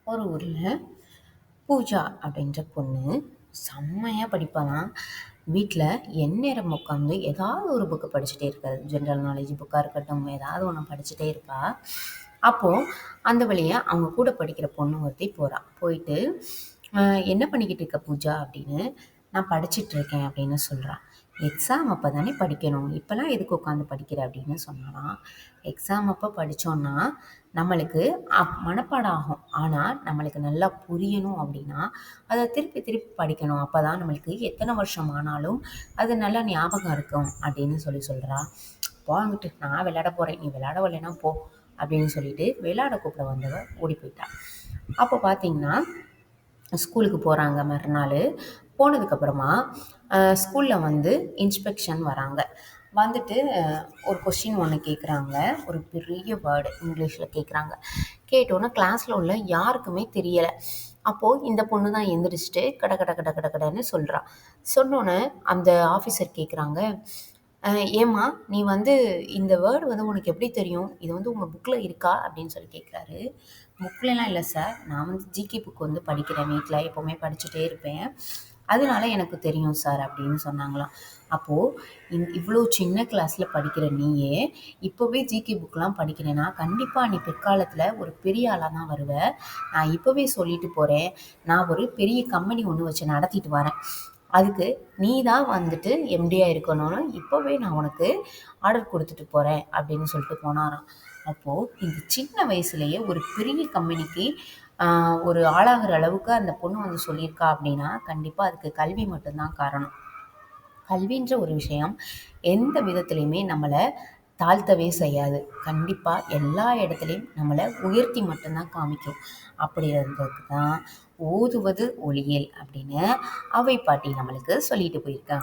ஒரு ஊரில் பூஜா அப்படின்ற பொண்ணு செம்மையாக படிப்பாளாம். வீட்டில் எந்நேரம் உட்காந்து ஏதாவது ஒரு புக்கு படிச்சுட்டே இருக்காது. ஜென்ரல் நாலேஜ் புக்காக இருக்கட்டும், ஏதாவது ஒன்று படிச்சுட்டே இருப்பா. அப்போது அந்த வழியா அவங்க கூட படிக்கிற பொண்ணு ஒருத்தி போகிறா. போயிட்டு என்ன பண்ணிக்கிட்டு இருக்க பூஜா அப்படின்னு, நான் படிச்சுட்டு இருக்கேன் அப்படின்னு சொல்கிறா. எக்ஸாம் அப்போ தானே படிக்கணும், இப்போலாம் எதுக்கு உட்காந்து படிக்கிற அப்படின்னு சொன்னாலாம். எக்ஸாம் அப்போ படித்தோன்னா நம்மளுக்கு மனப்பாடம் ஆகும். ஆனால் நம்மளுக்கு நல்லா புரியணும் அப்படின்னா அதை திருப்பி திருப்பி படிக்கணும். அப்போ தான் நம்மளுக்கு எத்தனை வருஷம் ஆனாலும் அது நல்லா ஞாபகம் இருக்கும் அப்படின்னு சொல்கிறா. போங்கிட்டு, நான் விளையாட போகிறேன், நீ விளையாட வரலைன்னா போ அப்படின்னு சொல்லிட்டு விளையாட கூப்பிட வந்தவ ஓடி போயிட்டா. அப்போ பார்த்தீங்கன்னா ஸ்கூலுக்கு போகிறாங்க. மறுநாள் போனதுக்கப்புறமா ஸ்கூலில் வந்து இன்ஸ்பெக்ஷன் வராங்க. வந்துட்டு ஒரு கொஸ்டின் ஒன்று கேட்குறாங்க. ஒரு பெரிய வேர்டு இங்கிலீஷில் கேட்குறாங்க. கேட்டோன்னே கிளாஸில் உள்ள யாருக்குமே தெரியலை. அப்போது இந்த பொண்ணு தான் எந்திரிச்சிட்டு கட கட கட கட கடன்னு சொல்கிறா. சொன்னோன்னே அந்த ஆஃபீஸர் கேட்குறாங்க, ஏம்மா நீ வந்து இந்த வேர்டு வந்து உனக்கு எப்படி தெரியும், இது வந்து உங்கள் புக்கில் இருக்கா அப்படின்னு சொல்லி கேட்குறாரு. புக்லலாம் இல்லை சார், நான் வந்து ஜிகே புக் வந்து படிக்கிறேன், வீட்டில் எப்போவுமே படிச்சுட்டே இருப்பேன், அதனால எனக்கு தெரியும் சார் அப்படின்னு சொன்னாங்களாம். அப்போது இவ்வளோ சின்ன கிளாஸில் படிக்கிற நீயே இப்போவே ஜிகே புக்கெலாம் படிக்கிறேன்னா கண்டிப்பாக நீ பிற்காலத்தில் ஒரு பெரிய ஆளாக தான் வருவ. நான் இப்போவே சொல்லிட்டு போகிறேன், நான் ஒரு பெரிய கம்பெனி ஒன்று வச்சு நடத்திட்டு வரேன், அதுக்கு நீ தான் வந்துட்டு எம்டியாக இருக்கணும்னு இப்போவே நான் உனக்கு ஆர்டர் கொடுத்துட்டு போகிறேன் அப்படின்னு சொல்லிட்டு போனாராம். அப்போது இந்த சின்ன வயசுலேயே ஒரு பெரிய கம்பெனிக்கு ஒரு ஆளாகிற அளவுக்கு அந்த பொண்ணு வந்து சொல்லியிருக்கா அப்படின்னா கண்டிப்பாக அதுக்கு கல்வி மட்டும்தான் காரணம். கல்வின்ற ஒரு விஷயம் எந்த விதத்துலையுமே நம்மளை தாழ்த்தவே செய்யாது. கண்டிப்பாக எல்லா இடத்துலையும் நம்மளை உயர்த்தி மட்டும்தான் காமிக்கும். அப்படி இருந்ததுக்கு தான் ஓதுவது ஒளியேல் அப்படின்னு அவை பாட்டி நம்மளுக்கு சொல்லிட்டு போயிருக்காங்க.